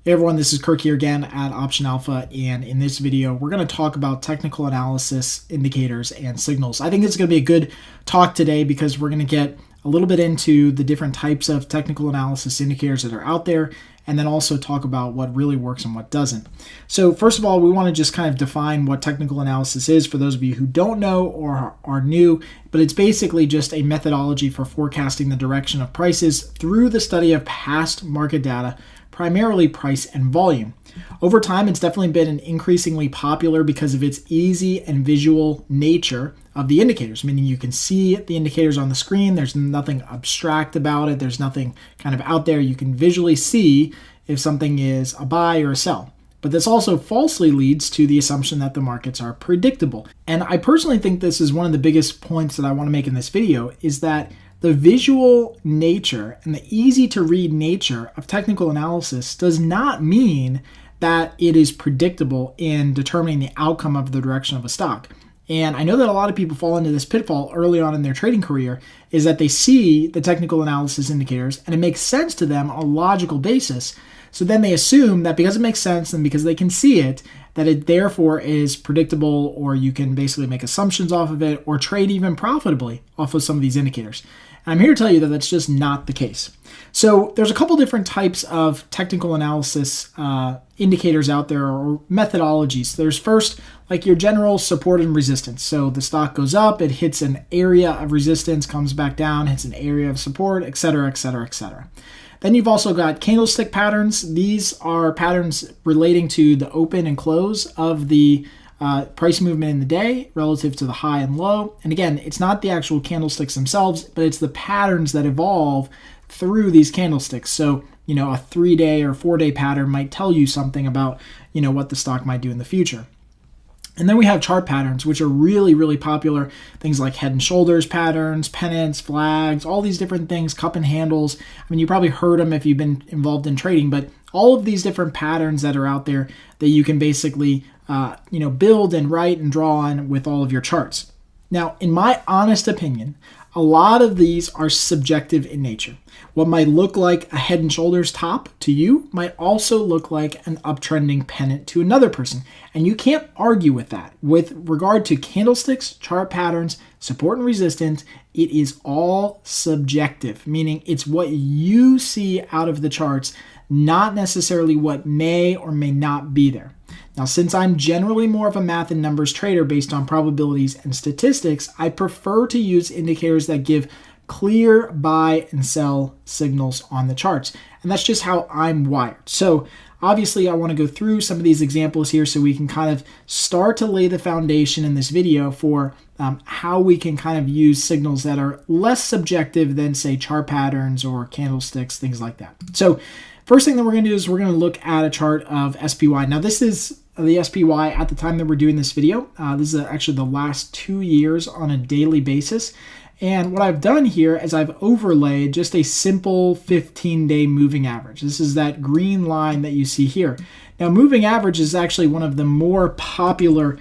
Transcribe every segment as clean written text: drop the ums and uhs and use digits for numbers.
Hey everyone, this is Kirk here again at Option Alpha, and in this video we're going to talk about technical analysis, indicators, and signals. I think it's going to be a good talk today because we're going to get a little bit into the different types of technical analysis indicators that are out there, and then also talk about what really works and what doesn't. So first of all, we want to just kind of define what technical analysis is for those of you who don't know or are new, but it's basically just a methodology for forecasting the direction of prices through the study of past market data, primarily price and volume. Over time, it's definitely been increasingly popular because of its easy and visual nature of the indicators, meaning you can see the indicators on the screen. There's nothing abstract about it. There's nothing kind of out there. You can visually see if something is a buy or a sell. But this also falsely leads to the assumption that the markets are predictable. And I personally think this is one of the biggest points that I want to make in this video, is that the visual nature and the easy to read nature of technical analysis does not mean that it is predictable in determining the outcome of the direction of a stock. And I know that a lot of people fall into this pitfall early on in their trading career, is that they see the technical analysis indicators and it makes sense to them on a logical basis. So then they assume that because it makes sense and because they can see it, that it therefore is predictable, or you can basically make assumptions off of it or trade even profitably off of some of these indicators. And I'm here to tell you that that's just not the case. So there's a couple different types of technical analysis indicators out there, or methodologies. There's first, like your general support and resistance. So the stock goes up, it hits an area of resistance, comes back down, hits an area of support, etc., etc., etc. Then you've also got candlestick patterns. These are patterns relating to the open and close of the price movement in the day relative to the high and low. And again, it's not the actual candlesticks themselves, but it's the patterns that evolve through these candlesticks. So, a 3-day or 4-day pattern might tell you something about, what the stock might do in the future. And then we have chart patterns, which are really, really popular. Things like head and shoulders patterns, pennants, flags, all these different things, cup and handles. I mean, you probably heard them if you've been involved in trading, but all of these different patterns that are out there that you can basically, build and write and draw on with all of your charts. Now, in my honest opinion, a lot of these are subjective in nature. What might look like a head and shoulders top to you might also look like an uptrending pennant to another person. And you can't argue with that. With regard to candlesticks, chart patterns, support and resistance, it is all subjective, meaning it's what you see out of the charts, not necessarily what may or may not be there. Now, since I'm generally more of a math and numbers trader based on probabilities and statistics, I prefer to use indicators that give clear buy and sell signals on the charts. And that's just how I'm wired. So obviously, I want to go through some of these examples here so we can kind of start to lay the foundation in this video for how we can kind of use signals that are less subjective than, say, chart patterns or candlesticks, things like that. So first thing that we're going to do is we're going to look at a chart of SPY. Now, this is the SPY at the time that we're doing this video. This is actually the last 2 years on a daily basis. And what I've done here is I've overlaid just a simple 15-day moving average. This is that green line that you see here. Now, moving average is actually one of the more popular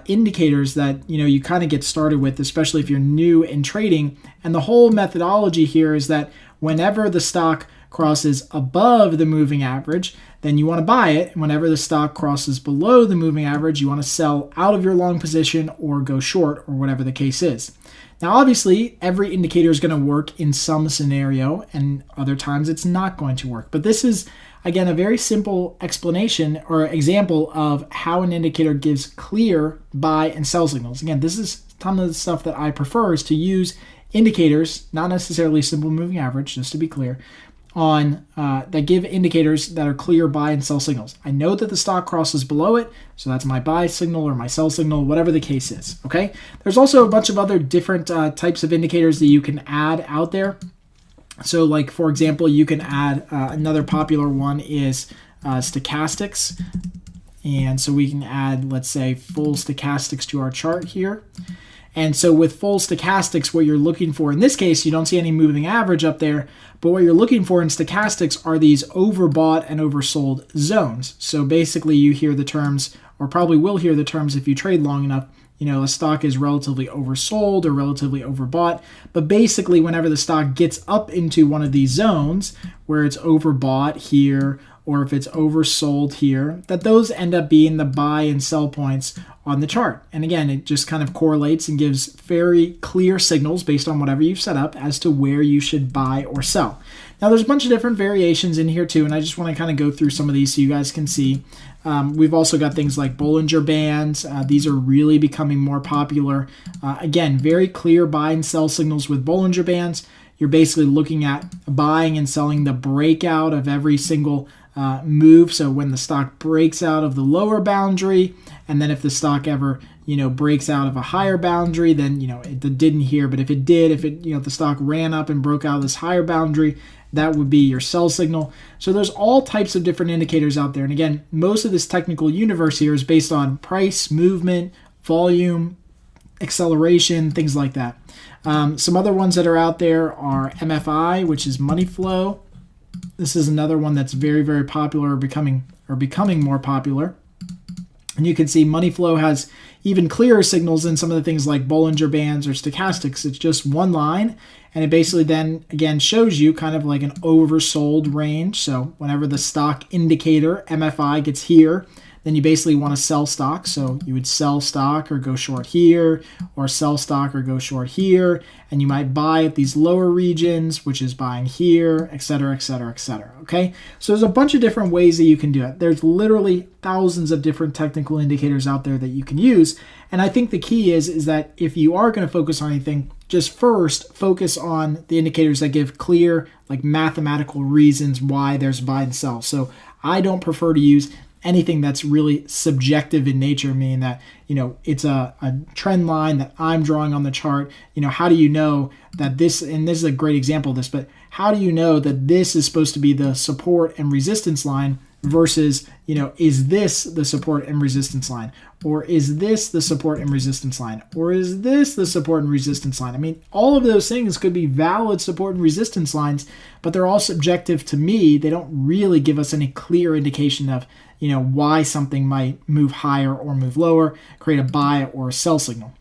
indicators that you kind of get started with, especially if you're new in trading. And the whole methodology here is that whenever the stock crosses above the moving average, then you want to buy it. And whenever the stock crosses below the moving average, you want to sell out of your long position or go short, or whatever the case is. Now, obviously, every indicator is going to work in some scenario, and other times it's not going to work. But this is, again, a very simple explanation or example of how an indicator gives clear buy and sell signals. Again, this is some of the stuff that I prefer, is to use indicators, not necessarily simple moving average, just to be clear, on that give indicators that are clear buy and sell signals. I know that the stock crosses below it, so that's my buy signal or my sell signal, whatever the case is, okay? There's also a bunch of other different types of indicators that you can add out there. So like, for example, you can add another popular one is stochastics. And so we can add, let's say, full stochastics to our chart here. And so with full stochastics, what you're looking for, in this case, you don't see any moving average up there, but what you're looking for in stochastics are these overbought and oversold zones. So basically you hear the terms, or probably will hear the terms if you trade long enough, a stock is relatively oversold or relatively overbought. But basically, whenever the stock gets up into one of these zones where it's overbought here or if it's oversold here, that those end up being the buy and sell points on the chart. And again, it just kind of correlates and gives very clear signals based on whatever you've set up as to where you should buy or sell. Now, there's a bunch of different variations in here too, and I just want to kind of go through some of these so you guys can see. We've also got things like Bollinger Bands. These are really becoming more popular. Again, very clear buy and sell signals with Bollinger Bands. You're basically looking at buying and selling the breakout of every single move. So when the stock breaks out of the lower boundary, and then if the stock ever breaks out of a higher boundary, then it didn't here. But if it did, if the stock ran up and broke out of this higher boundary, that would be your sell signal. So there's all types of different indicators out there. And again, most of this technical universe here is based on price, movement, volume, acceleration, things like that. Some other ones that are out there are MFI, which is money flow. This is another one that's very, very popular, or becoming more popular. And you can see money flow has even clearer signals than some of the things like Bollinger Bands or stochastics. It's just one line, and it basically then again shows you kind of like an oversold range. So whenever the stock indicator MFI gets here, then you basically want to sell stock. So you would sell stock or go short here, or sell stock or go short here, and you might buy at these lower regions, which is buying here, etc., etc., etc. Okay, so there's a bunch of different ways that you can do it. There's literally thousands of different technical indicators out there that you can use, and I think the key is that if you are going to focus on anything, just first focus on the indicators that give clear, like mathematical reasons why there's buy and sell. So I don't prefer to use anything that's really subjective in nature, meaning that, it's a trend line that I'm drawing on the chart. How do you know that this, and this is a great example of this, but how do you know that this is supposed to be the support and resistance line versus, is this the support and resistance line? Or is this the support and resistance line? Or is this the support and resistance line? I mean, all of those things could be valid support and resistance lines, but they're all subjective to me. They don't really give us any clear indication of, why something might move higher or move lower, create a buy or a sell signal.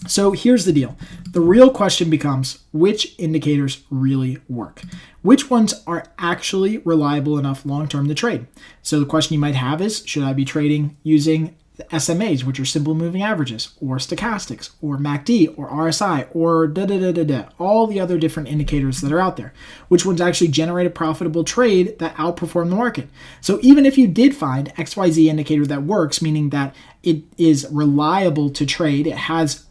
So here's the deal. The real question becomes, which indicators really work? Which ones are actually reliable enough long-term to trade? So the question you might have is, should I be trading using SMAs, which are simple moving averages, or stochastics, or MACD, or RSI, or all the other different indicators that are out there? Which ones actually generate a profitable trade that outperform the market? So even if you did find XYZ indicator that works, meaning that it is reliable to trade, it has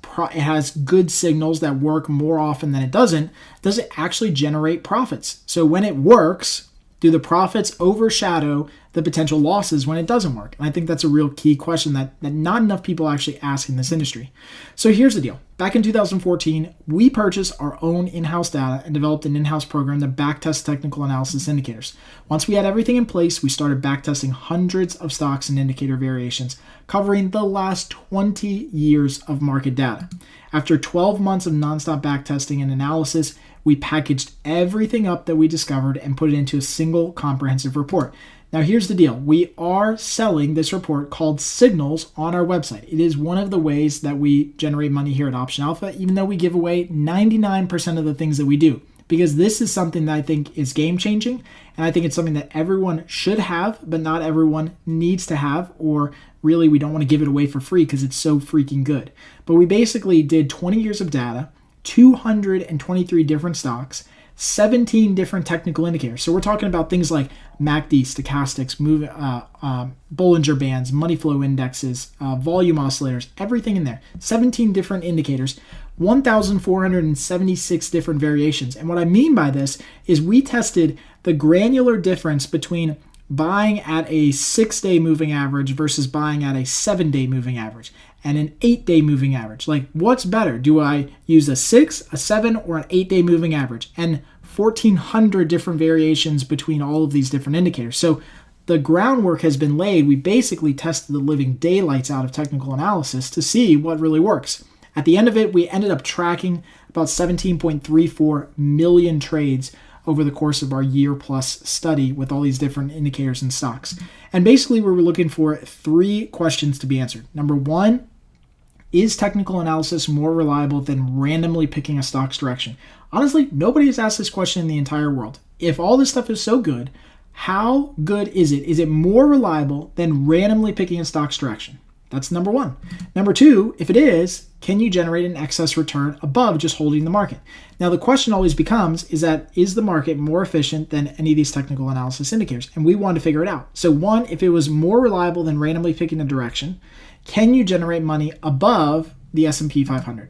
good signals that work more often than it doesn't, does it actually generate profits? So when it works, do the profits overshadow the potential losses when it doesn't work? And I think that's a real key question that not enough people actually ask in this industry. So here's the deal. Back in 2014, we purchased our own in-house data and developed an in-house program that backtests technical analysis indicators. Once we had everything in place, we started backtesting hundreds of stocks and indicator variations, covering the last 20 years of market data. After 12 months of nonstop backtesting and analysis, we packaged everything up that we discovered and put it into a single comprehensive report. Now here's the deal. We are selling this report called Signals on our website. It is one of the ways that we generate money here at Option Alpha, even though we give away 99% of the things that we do, because this is something that I think is game changing. And I think it's something that everyone should have, but not everyone needs to have, or really we don't want to give it away for free because it's so freaking good. But we basically did 20 years of data, 223 different stocks, 17 different technical indicators. So we're talking about things like MACD, stochastics, Bollinger Bands, money flow indexes, volume oscillators, everything in there. 17 different indicators, 1,476 different variations. And what I mean by this is we tested the granular difference between buying at a 6-day moving average versus buying at a 7-day moving average and an 8-day moving average. Like, what's better? Do I use a 6, a 7, or an 8-day moving average? And 1,400 different variations between all of these different indicators. So the groundwork has been laid. We basically tested the living daylights out of technical analysis to see what really works. At the end of it, we ended up tracking about 17.34 million trades over the course of our year-plus study with all these different indicators and stocks. And basically, we were looking for 3 questions to be answered. Number 1, is technical analysis more reliable than randomly picking a stock's direction? Honestly, nobody has asked this question in the entire world. If all this stuff is so good, How good is it? Is it more reliable than randomly picking a stock's direction? That's number one. Number two, if it is, can you generate an excess return above just holding the market? Now, the question always becomes is the market more efficient than any of these technical analysis indicators? And we want to figure it out. So one, if it was more reliable than randomly picking a direction, can you generate money above the S&P 500?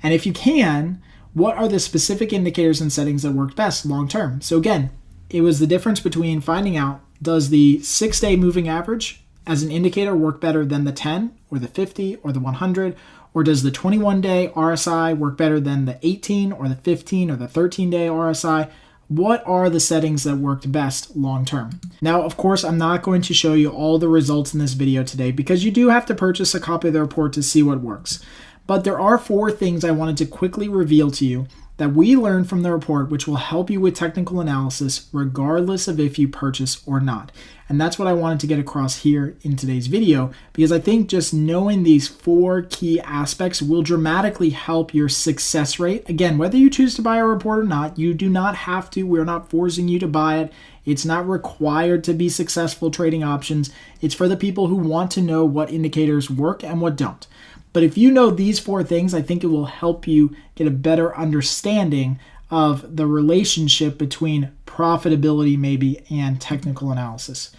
And if you can, what are the specific indicators and settings that work best long term? So again, it was the difference between finding out, does the 6-day moving average as an indicator work better than the 10 or the 50 or the 100, or does the 21-day RSI work better than the 18 or the 15 or the 13-day RSI? What are the settings that worked best long term? Now, of course, I'm not going to show you all the results in this video today because you do have to purchase a copy of the report to see what works. But there are 4 things I wanted to quickly reveal to you that we learned from the report, which will help you with technical analysis regardless of if you purchase or not. And that's what I wanted to get across here in today's video, because I think just knowing these 4 key aspects will dramatically help your success rate. Again, whether you choose to buy a report or not, you do not have to. We're not forcing you to buy it. It's not required to be successful trading options. It's for the people who want to know what indicators work and what don't. But if you know these 4 things, I think it will help you get a better understanding of the relationship between profitability maybe and technical analysis.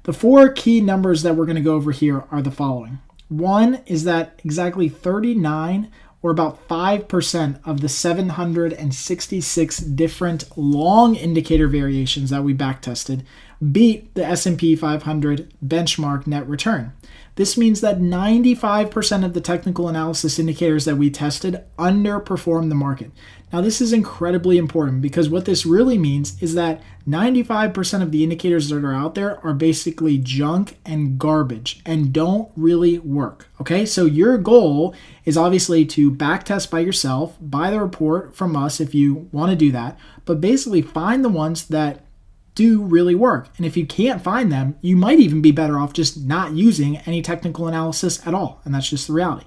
The 4 key numbers that we're going to go over here are the following. One is that exactly 39 or about 5% of the 766 different long indicator variations that we backtested beat the S&P 500 benchmark net return. This means that 95% of the technical analysis indicators that we tested underperformed the market. Now, this is incredibly important because what this really means is that 95% of the indicators that are out there are basically junk and garbage and don't really work. Okay, so your goal is obviously to backtest by yourself, buy the report from us if you want to do that, but basically find the ones that do really work. And if you can't find them, you might even be better off just not using any technical analysis at all. And that's just the reality.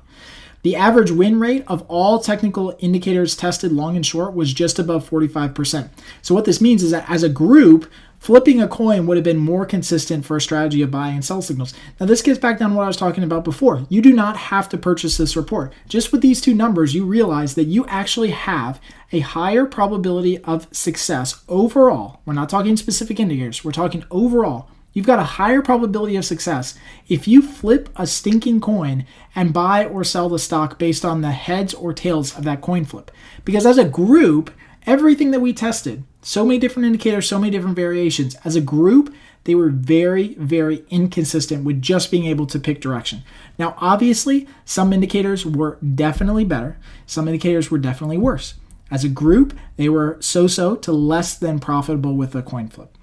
The average win rate of all technical indicators tested long and short was just above 45%. So what this means is that as a group, flipping a coin would have been more consistent for a strategy of buy and sell signals. Now this gets back down to what I was talking about before. You do not have to purchase this report. Just with these 2 numbers, you realize that you actually have a higher probability of success overall. We're not talking specific indicators. We're talking overall. You've got a higher probability of success if you flip a stinking coin and buy or sell the stock based on the heads or tails of that coin flip. Because as a group, everything that we tested, so many different indicators, so many different variations, as a group, they were very, very inconsistent with just being able to pick direction. Now, obviously, some indicators were definitely better. Some indicators were definitely worse. As a group, they were so-so to less than profitable with a coin flip.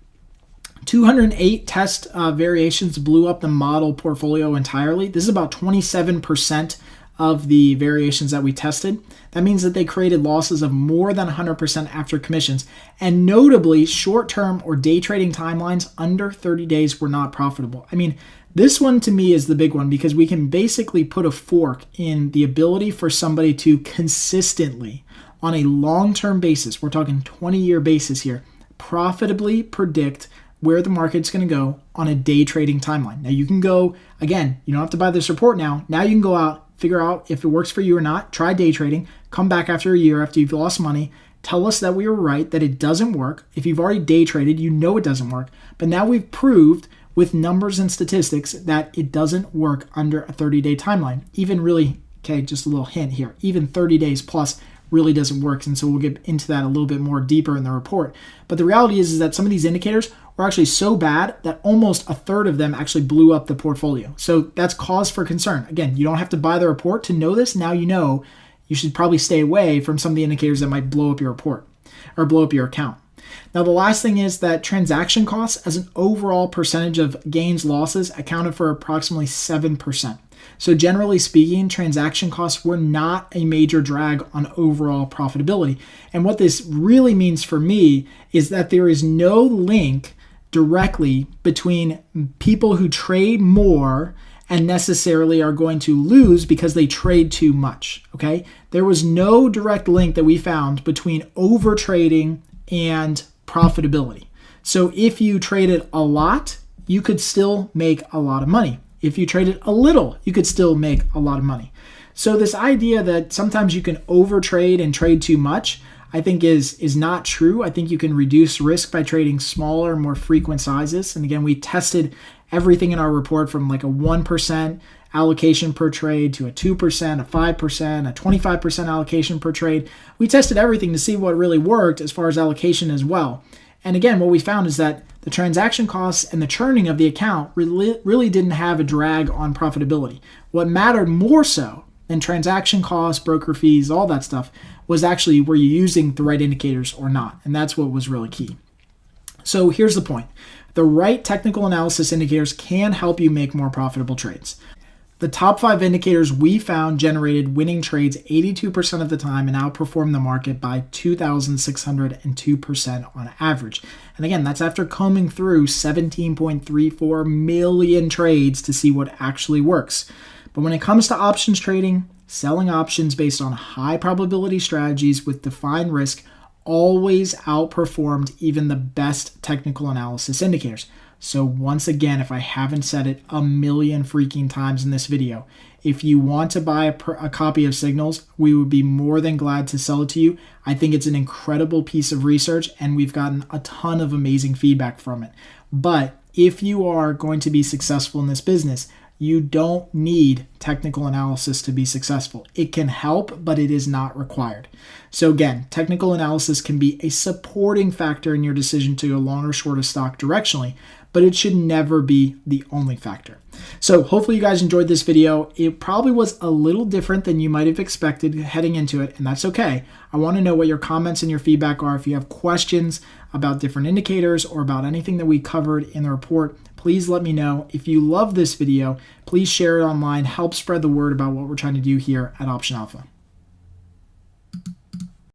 208 test variations blew up the model portfolio entirely. This is about 27% of the variations that we tested. That means that they created losses of more than 100% after commissions. And notably, short-term or day trading timelines under 30 days were not profitable. I mean, this one to me is the big one because we can basically put a fork in the ability for somebody to consistently, on a long-term basis, we're talking 20-year basis here, profitably predict where the market's going to go on a day trading timeline. Now you can go, again, you don't have to buy this report now. Now you can go out, figure out if it works for you or not, try day trading, come back after a year after you've lost money, tell us that we were right, that it doesn't work. If you've already day traded, you know it doesn't work. But now we've proved with numbers and statistics that it doesn't work under a 30-day timeline. Even really, okay, just a little hint here, even 30 days plus really doesn't work. And so we'll get into that a little bit more deeper in the report. But the reality is that some of these indicators were actually so bad that almost a third of them actually blew up the portfolio. So that's cause for concern. Again, you don't have to buy the report to know this. Now you know you should probably stay away from some of the indicators that might blow up your report or blow up your account. Now, the last thing is that transaction costs as an overall percentage of gains losses accounted for approximately 7%. So generally speaking, transaction costs were not a major drag on overall profitability. And what this really means for me is that there is no link directly between people who trade more and necessarily are going to lose because they trade too much, okay? There was no direct link that we found between over trading and profitability. So if you traded a lot, you could still make a lot of money. If you traded a little, you could still make a lot of money. So this idea that sometimes you can overtrade and trade too much, I think is not true. I think you can reduce risk by trading smaller, more frequent sizes. And again, we tested everything in our report from like a 1% allocation per trade to a 2%, a 5%, a 25% allocation per trade. We tested everything to see what really worked as far as allocation as well. And again, what we found is that the transaction costs and the churning of the account really didn't have a drag on profitability. What mattered more so than transaction costs, broker fees, all that stuff, was actually were you using the right indicators or not. And that's what was really key. So here's the point. The right technical analysis indicators can help you make more profitable trades. The top 5 indicators we found generated winning trades 82% of the time and outperformed the market by 2,602% on average. And again, that's after combing through 17.34 million trades to see what actually works. But when it comes to options trading, selling options based on high probability strategies with defined risk always outperformed even the best technical analysis indicators. So once again, if I haven't said it a million freaking times in this video, if you want to buy a copy of Signals, we would be more than glad to sell it to you. I think it's an incredible piece of research and we've gotten a ton of amazing feedback from it. But if you are going to be successful in this business, you don't need technical analysis to be successful. It can help, but it is not required. So again, technical analysis can be a supporting factor in your decision to go long or short a stock directionally, but it should never be the only factor. So hopefully you guys enjoyed this video. It probably was a little different than you might have expected heading into it, and that's okay. I want to know what your comments and your feedback are. If you have questions about different indicators or about anything that we covered in the report, please let me know. If you love this video, please share it online. Help spread the word about what we're trying to do here at Option Alpha.